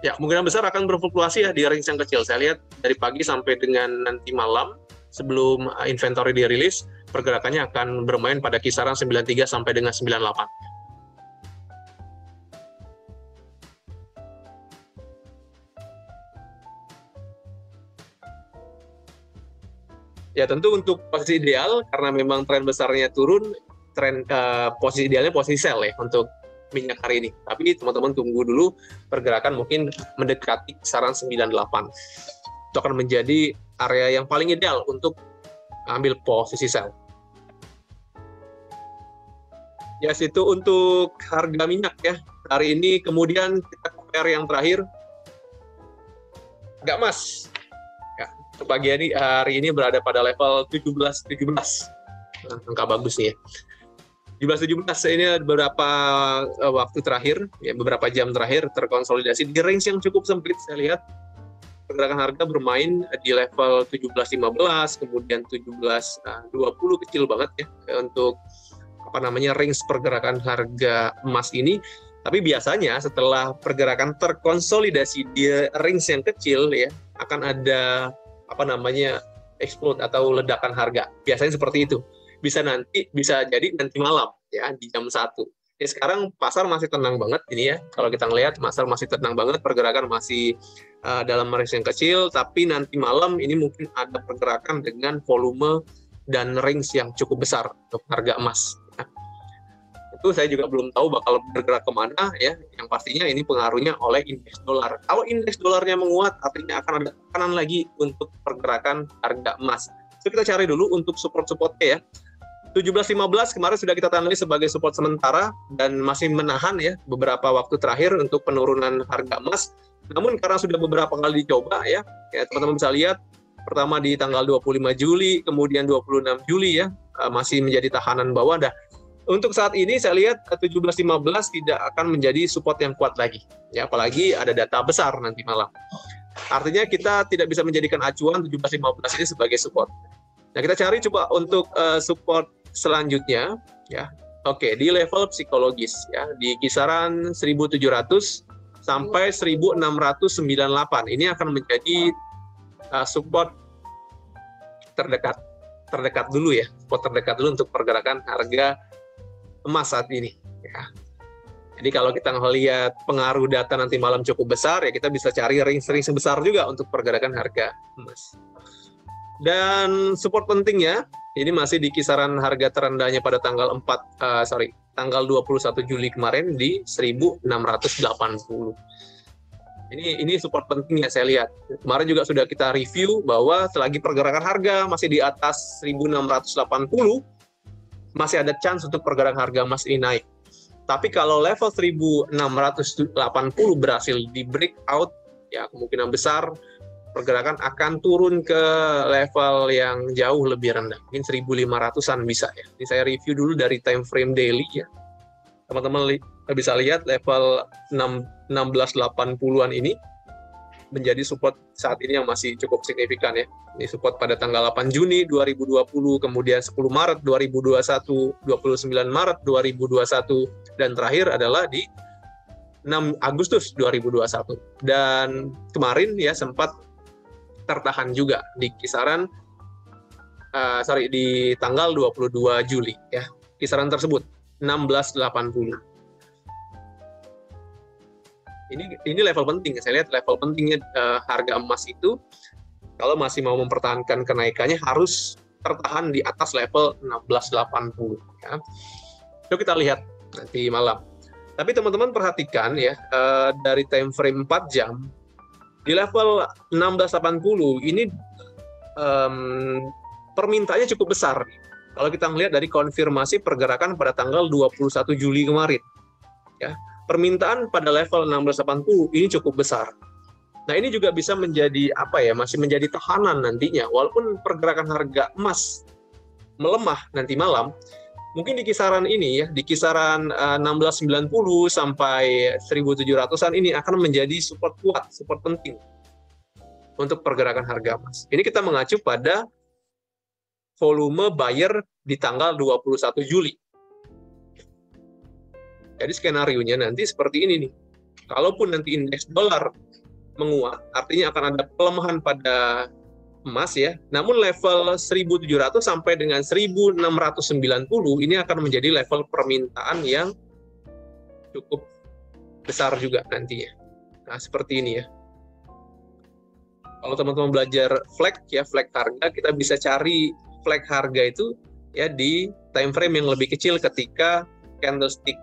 Ya, kemungkinan besar akan berfluktuasi ya di range yang kecil. Saya lihat dari pagi sampai dengan nanti malam sebelum inventory dirilis, pergerakannya akan bermain pada kisaran 93 sampai dengan 98. Ya, tentu untuk posisi ideal karena memang tren besarnya turun, posisi idealnya posisi sell ya untuk minyak hari ini. Tapi teman-teman tunggu dulu pergerakan mungkin mendekati kisaran 98. Itu akan menjadi area yang paling ideal untuk ambil posisi sell. Ya, situ untuk harga minyak ya. Hari ini kemudian kita compare yang terakhir. Harga emas. Ya, pagi hari ini berada pada level 17.17. Angka bagus nih ya. 17.17 ini beberapa waktu terakhir, ya beberapa jam terakhir terkonsolidasi di range yang cukup sempit. Saya lihat pergerakan harga bermain di level 17.15, kemudian 17.20, kecil banget ya untuk range pergerakan harga emas ini. Tapi biasanya setelah pergerakan terkonsolidasi di range yang kecil ya akan ada explode atau ledakan harga. Biasanya seperti itu. Bisa jadi nanti malam ya di jam 1. Ya, sekarang pasar masih tenang banget ini ya. Kalau kita ngelihat pasar masih tenang banget, pergerakan masih dalam range yang kecil, tapi nanti malam ini mungkin ada pergerakan dengan volume dan range yang cukup besar untuk harga emas. Ya. Itu saya juga belum tahu bakal bergerak kemana ya. Yang pastinya ini pengaruhnya oleh indeks dolar. Kalau indeks dolarnya menguat, artinya akan ada tekanan lagi untuk pergerakan harga emas. So, kita cari dulu untuk support-supportnya ya. 17.15 kemarin sudah kita tandai sebagai support sementara dan masih menahan ya beberapa waktu terakhir untuk penurunan harga emas. Namun karena sudah beberapa kali dicoba ya teman-teman bisa lihat pertama di tanggal 25 Juli, kemudian 26 Juli ya masih menjadi tahanan bawah. Untuk saat ini saya lihat 17.15 tidak akan menjadi support yang kuat lagi. Ya, apalagi ada data besar nanti malam. Artinya kita tidak bisa menjadikan acuan 17.15 ini sebagai support. Nah, kita cari coba untuk support selanjutnya ya. Oke, di level psikologis ya, di kisaran 1.700 sampai 1.698. Ini akan menjadi support terdekat dulu ya. Support terdekat dulu untuk pergerakan harga emas saat ini ya. Jadi kalau kita melihat pengaruh data nanti malam cukup besar ya, kita bisa cari range besar juga untuk pergerakan harga emas. Dan support pentingnya ini masih di kisaran harga terendahnya pada tanggal 21 Juli kemarin di 1.680. Ini support pentingnya saya lihat. Kemarin juga sudah kita review bahwa selagi pergerakan harga masih di atas 1.680, masih ada chance untuk pergerakan harga emas ini naik. Tapi kalau level 1.680 berhasil di breakout, ya kemungkinan besar pergerakan akan turun ke level yang jauh lebih rendah. Mungkin 1.500-an bisa ya. Ini saya review dulu dari time frame daily ya. Teman-teman bisa lihat level 1680-an ini menjadi support saat ini yang masih cukup signifikan ya. Ini support pada tanggal 8 Juni 2020, kemudian 10 Maret 2021, 29 Maret 2021, dan terakhir adalah di 6 Agustus 2021. Dan kemarin ya sempat tertahan juga di kisaran di tanggal 22 Juli ya. Kisaran tersebut 1680. Ini level penting. Saya lihat level pentingnya harga emas itu kalau masih mau mempertahankan kenaikannya harus tertahan di atas level 1680 ya. Itu kita lihat nanti malam. Tapi teman-teman perhatikan ya dari time frame 4 jam di level 1680 ini permintaannya cukup besar. Kalau kita melihat dari konfirmasi pergerakan pada tanggal 21 Juli kemarin. Ya, permintaan pada level 1680 ini cukup besar. Nah, ini juga bisa menjadi masih menjadi tahanan nantinya. Walaupun pergerakan harga emas melemah nanti malam, mungkin di kisaran ini ya, di kisaran 1690 sampai 1700-an ini akan menjadi support kuat, support penting untuk pergerakan harga emas. Ini kita mengacu pada volume buyer di tanggal 21 Juli. Jadi skenario-nya nanti seperti ini nih. kalaupun nanti indeks dolar menguat, artinya akan ada pelemahan pada emas ya. Namun level 1.700 sampai dengan 1.690 ini akan menjadi level permintaan yang cukup besar juga nantinya. Nah, seperti ini ya. Kalau teman-teman belajar flag ya, flag harga, kita bisa cari flag harga itu ya di time frame yang lebih kecil ketika candlestick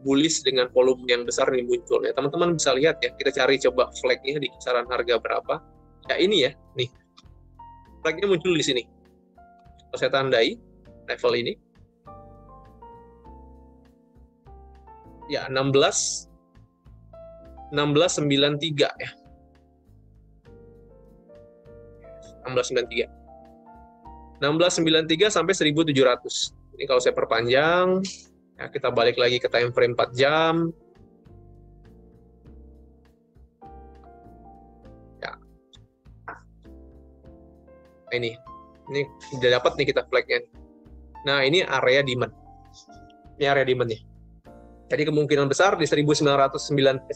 bullish dengan volume yang besar ini muncul ya. Teman-teman bisa lihat ya, kita cari coba flagnya di kisaran harga berapa. Ya ini ya, nih. Flagnya muncul di sini. Kalau saya tandai level ini. Ya, 1693 ya. 1693. 1693 sampai 1700. Ini kalau saya perpanjang, ya kita balik lagi ke time frame 4 jam. Ya. Nah, ini udah dapat nih kita flagnya. Nah, ini area demand. Ini area demand-nya. Jadi kemungkinan besar di 1693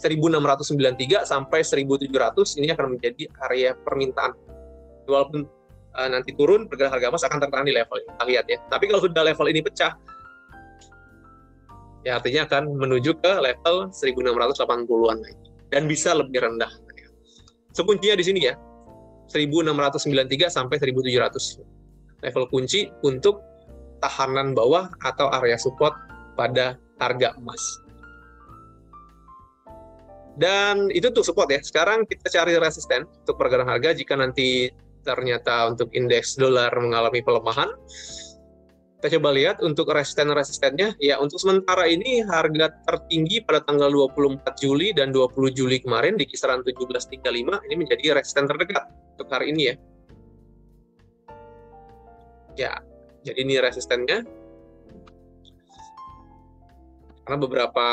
sampai 1700 ini akan menjadi area permintaan. Walaupun nanti turun, pergerakan harga emas akan tertahan di level ini. Kita lihat ya. Tapi kalau sudah level ini pecah, ya artinya akan menuju ke level 1680-an lagi. Dan bisa lebih rendah. So, kuncinya di sini ya. 1693 sampai 1700. Level kunci untuk tahanan bawah atau area support pada harga emas. Dan itu untuk support ya. Sekarang kita cari resisten untuk pergerakan harga jika nanti ternyata untuk indeks dolar mengalami pelemahan. Kita coba lihat untuk resisten-resistennya. Ya, untuk sementara ini harga tertinggi pada tanggal 24 Juli dan 20 Juli kemarin di kisaran 1735 ini menjadi resisten terdekat untuk hari ini ya. Ya, jadi ini resistennya. Karena beberapa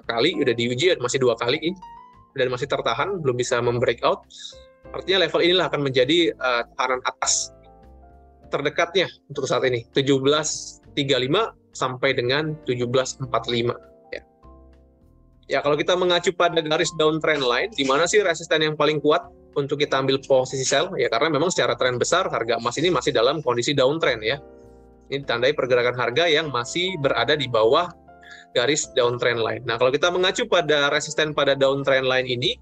kali udah diuji, masih 2 kali dan masih tertahan, belum bisa membreakout. Artinya level inilah akan menjadi tahanan atas terdekatnya untuk saat ini, 1735 sampai dengan 1745. Ya. Ya, kalau kita mengacu pada garis downtrend line, di mana sih resisten yang paling kuat untuk kita ambil posisi sell? Ya, karena memang secara tren besar harga emas ini masih dalam kondisi downtrend ya. Ini ditandai pergerakan harga yang masih berada di bawah garis downtrend line. Nah, kalau kita mengacu pada resisten pada downtrend line ini,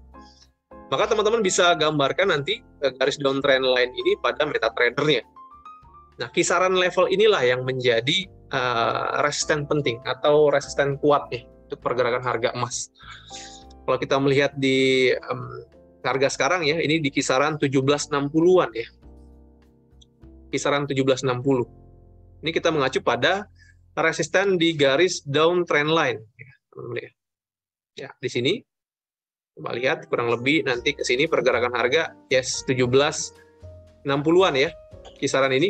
maka teman-teman bisa gambarkan nanti garis downtrend line ini pada MetaTrader-nya. Nah, kisaran level inilah yang menjadi resisten penting atau resisten kuat nih untuk pergerakan harga emas. Kalau kita melihat di harga sekarang ya, ini di kisaran 1760-an ya. Kisaran 1760. Ini kita mengacu pada resisten di garis downtrend line. Ya, di sini. Coba lihat, kurang lebih nanti ke sini pergerakan harga, yes, 1760-an ya, kisaran ini.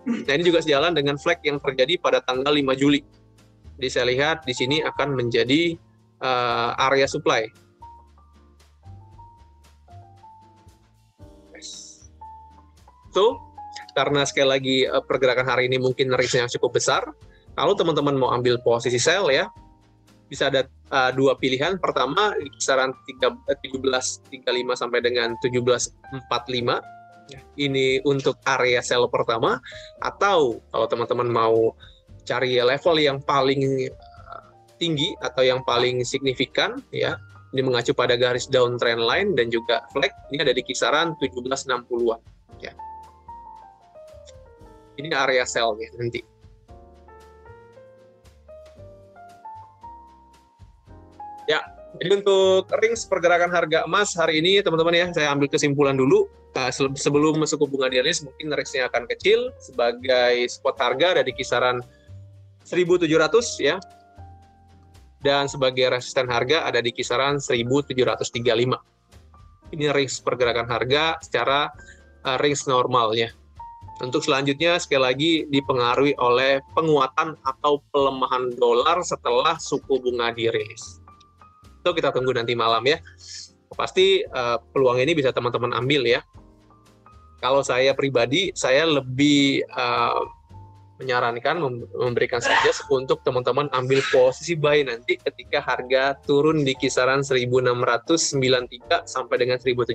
Nah, ini juga sejalan dengan flag yang terjadi pada tanggal 5 Juli. Jadi saya lihat di sini akan menjadi area supply. So, karena sekali lagi pergerakan hari ini mungkin risknya cukup besar, kalau teman-teman mau ambil posisi sell ya, bisa ada 2 pilihan. Pertama, di kisaran 1735 sampai dengan 1745. Ini untuk area sell pertama. Atau kalau teman-teman mau cari level yang paling tinggi atau yang paling signifikan, ya, ini mengacu pada garis downtrend line dan juga flag, ini ada di kisaran 1760-an. Ya. Ini area sell-nya nanti. Ya, jadi untuk range pergerakan harga emas hari ini, teman-teman ya, saya ambil kesimpulan dulu. Sebelum suku bunga dirilis, mungkin range-nya akan kecil. Sebagai spot harga ada di kisaran 1.700 ya. Dan sebagai resisten harga ada di kisaran 1.735. Ini range pergerakan harga secara range normalnya. Untuk selanjutnya, sekali lagi dipengaruhi oleh penguatan atau pelemahan dolar setelah suku bunga dirilis. Itu kita tunggu nanti malam ya. Pasti peluang ini bisa teman-teman ambil ya. Kalau saya pribadi, saya lebih menyarankan memberikan suggest untuk teman-teman ambil posisi buy nanti ketika harga turun di kisaran 1693 sampai dengan 1700.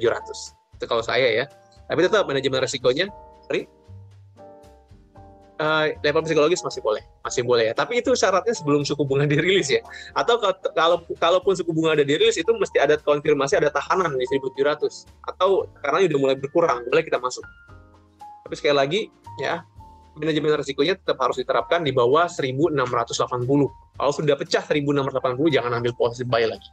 Itu kalau saya ya. Tapi tetap manajemen resikonya, level psikologis masih boleh ya. Tapi itu syaratnya sebelum suku bunga dirilis ya. Atau kalaupun suku bunga ada dirilis itu mesti ada konfirmasi, ada tahanan di 1700. Atau karena udah mulai berkurang, boleh kita masuk. Tapi sekali lagi ya, manajemen risikonya tetap harus diterapkan di bawah 1680. Kalau sudah pecah 1680 jangan ambil posisi buy lagi.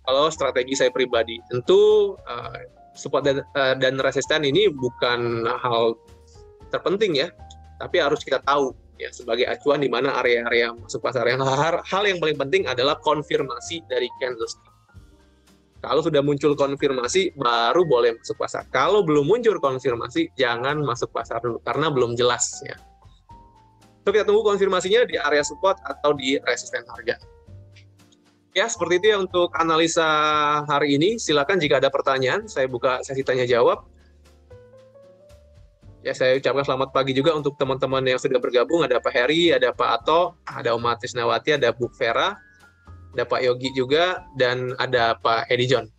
Kalau strategi saya pribadi, tentu support dan resisten ini bukan hal terpenting ya, tapi harus kita tahu ya sebagai acuan di mana area-area masuk pasar. Hal yang paling penting adalah konfirmasi dari candlestick. Kalau sudah muncul konfirmasi, baru boleh masuk pasar. Kalau belum muncul konfirmasi, jangan masuk pasar dulu, karena belum jelas. Ya. So, kita tunggu konfirmasinya di area support atau di resisten harga. Ya, seperti itu ya untuk analisa hari ini. Silakan jika ada pertanyaan, saya buka sesi tanya-jawab. Ya, saya ucapkan selamat pagi juga untuk teman-teman yang sudah bergabung. Ada Pak Heri, ada Pak Ato, ada Oma Tisnawati, ada Bu Vera, ada Pak Yogi juga, dan ada Pak Edi John.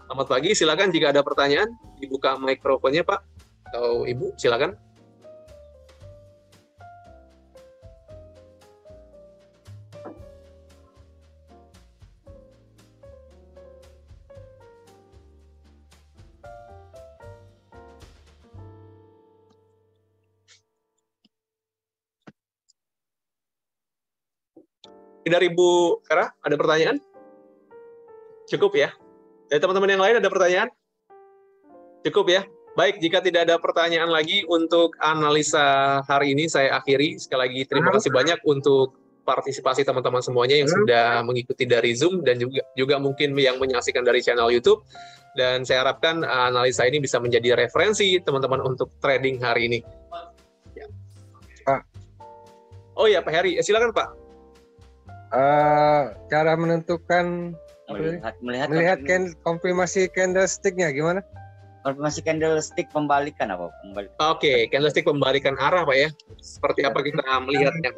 Selamat pagi, silakan jika ada pertanyaan, dibuka mikrofonnya Pak, atau Ibu, silakan. Dari Bu Vera, ada pertanyaan? Cukup ya? Dari teman-teman yang lain ada pertanyaan? Cukup ya? Baik, jika tidak ada pertanyaan lagi untuk analisa hari ini, saya akhiri. Sekali lagi terima kasih banyak untuk partisipasi teman-teman semuanya yang sudah mengikuti dari Zoom dan juga mungkin yang menyaksikan dari channel YouTube. Dan saya harapkan analisa ini bisa menjadi referensi teman-teman untuk trading hari ini. Ya. Pak. Oh ya, Pak Heri, silakan Pak. Cara menentukan melihat konfirmasi candlestick-nya gimana? Konfirmasi candlestick pembalikan apa? Oke, candlestick pembalikan arah Pak ya. Seperti apa kita melihatnya?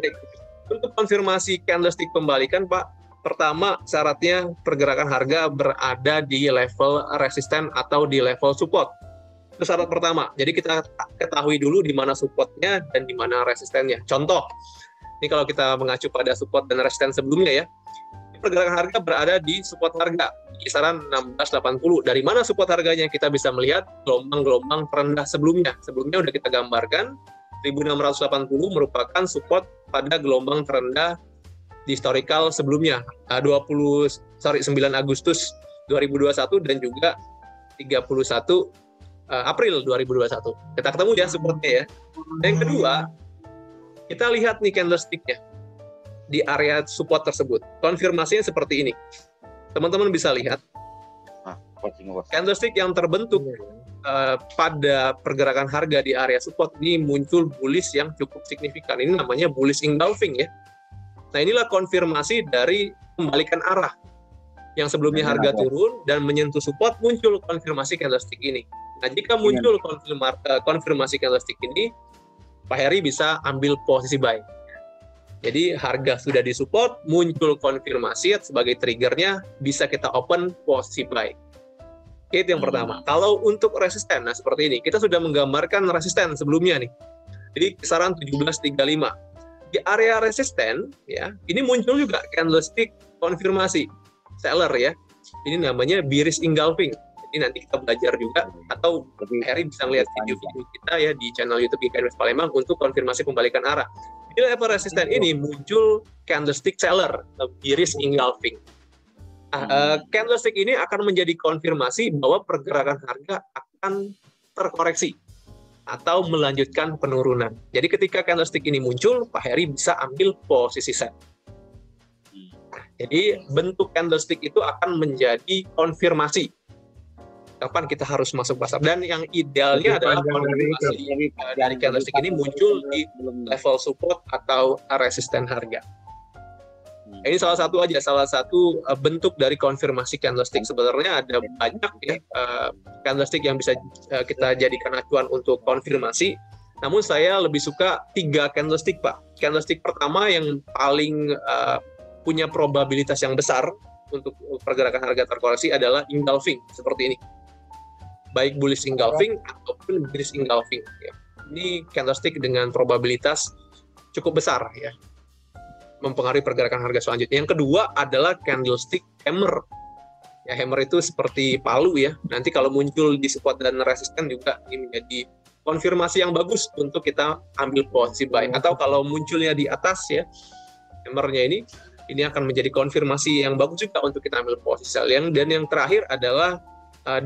Untuk konfirmasi candlestick pembalikan Pak, pertama syaratnya pergerakan harga berada di level resisten atau di level support. Itu syarat pertama. Jadi kita ketahui dulu di mana supportnya dan di mana resistennya. Contoh, ini kalau kita mengacu pada support dan resisten sebelumnya ya, pergerakan harga berada di support harga kisaran 1680. Dari mana support harganya? Kita bisa melihat gelombang-gelombang terendah sebelumnya. Sebelumnya udah kita gambarkan 1680 merupakan support pada gelombang terendah di historical sebelumnya 9 Agustus 2021 dan juga 31 April 2021. Kita ketemu ya supportnya ya. Yang kedua, kita lihat nih candlestick-nya di area support tersebut. Konfirmasinya seperti ini. Teman-teman bisa lihat candlestick yang terbentuk pada pergerakan harga di area support ini muncul bullish yang cukup signifikan. Ini namanya bullish engulfing ya. Nah, inilah konfirmasi dari pembalikan arah. Yang sebelumnya harga turun dan menyentuh support, muncul konfirmasi candlestick ini. Nah, jika muncul konfirmasi candlestick ini, Pak Heri bisa ambil posisi buy. Jadi harga sudah di support, muncul konfirmasi sebagai triggernya, bisa kita open posisi buy. Itu yang pertama. Kalau untuk resisten, nah seperti ini. Kita sudah menggambarkan resisten sebelumnya nih. Jadi kisaran 1735. Di area resisten, ya, ini muncul juga candlestick konfirmasi seller ya. Ini namanya bearish engulfing. Jadi nanti kita belajar juga, atau Heri bisa melihat video-video kita ya di channel YouTube GK Invest Palembang untuk konfirmasi pembalikan arah. Di level resisten ini muncul candlestick seller, bearish engulfing. Candlestick ini akan menjadi konfirmasi bahwa pergerakan harga akan terkoreksi atau melanjutkan penurunan. Jadi ketika candlestick ini muncul, Pak Heri bisa ambil posisi set. Jadi bentuk candlestick itu akan menjadi konfirmasi kapan kita harus masuk pasar, dan yang idealnya adalah konfirmasi dari candlestick ini muncul di level support atau resisten harga. Ini salah satu bentuk dari konfirmasi candlestick. Sebenarnya ada banyak ya candlestick yang bisa kita jadikan acuan untuk konfirmasi. Namun saya lebih suka 3 candlestick, Pak. Candlestick pertama yang paling punya probabilitas yang besar untuk pergerakan harga terkoreksi adalah engulfing, seperti ini. Baik bullish engulfing ataupun bearish engulfing. Ya. Ini candlestick dengan probabilitas cukup besar, ya, mempengaruhi pergerakan harga selanjutnya. Yang kedua adalah candlestick hammer. Ya, hammer itu seperti palu, ya. Nanti kalau muncul di support dan resisten juga ini menjadi konfirmasi yang bagus untuk kita ambil posisi buy. Atau kalau munculnya di atas, ya, hammernya ini akan menjadi konfirmasi yang bagus juga untuk kita ambil posisi sell. Dan yang terakhir adalah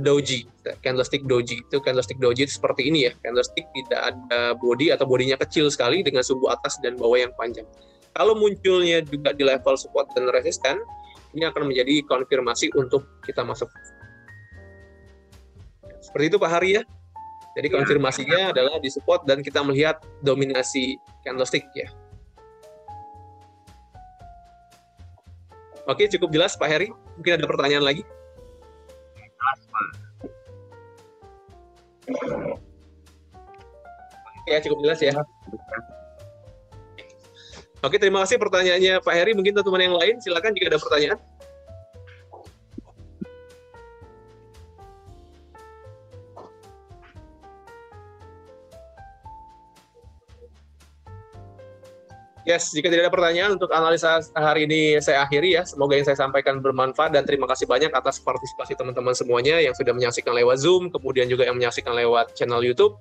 doji, candlestick doji. Itu candlestick doji itu seperti ini, ya. Candlestick tidak ada body atau bodinya kecil sekali dengan sumbu atas dan bawah yang panjang. Kalau munculnya juga di level support dan resisten, ini akan menjadi konfirmasi untuk kita masuk. Seperti itu Pak Hari, ya. Jadi konfirmasinya adalah di support dan kita melihat dominasi candlestick, ya. Oke, cukup jelas Pak Heri. Mungkin ada pertanyaan lagi? Jelas, Pak. Ya, cukup jelas ya. Oke, terima kasih pertanyaannya Pak Heri. Mungkin teman-teman yang lain, silakan jika ada pertanyaan. Yes, jika tidak ada pertanyaan untuk analisa hari ini saya akhiri, ya. Semoga yang saya sampaikan bermanfaat dan terima kasih banyak atas partisipasi teman-teman semuanya yang sudah menyaksikan lewat Zoom, kemudian juga yang menyaksikan lewat channel YouTube.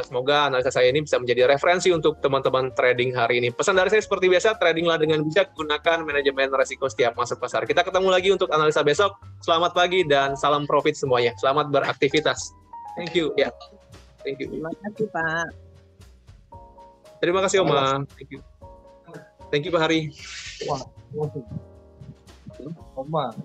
Semoga analisa saya ini bisa menjadi referensi untuk teman-teman trading hari ini. Pesan dari saya seperti biasa, tradinglah dengan bijak, gunakan manajemen resiko setiap masuk pasar. Kita ketemu lagi untuk analisa besok. Selamat pagi dan salam profit semuanya. Selamat beraktivitas. Thank you. Ya. Thank you. Terima kasih Pak. Terima kasih Oma. Thank you. Thank you Pak Hari. Wah, Oma.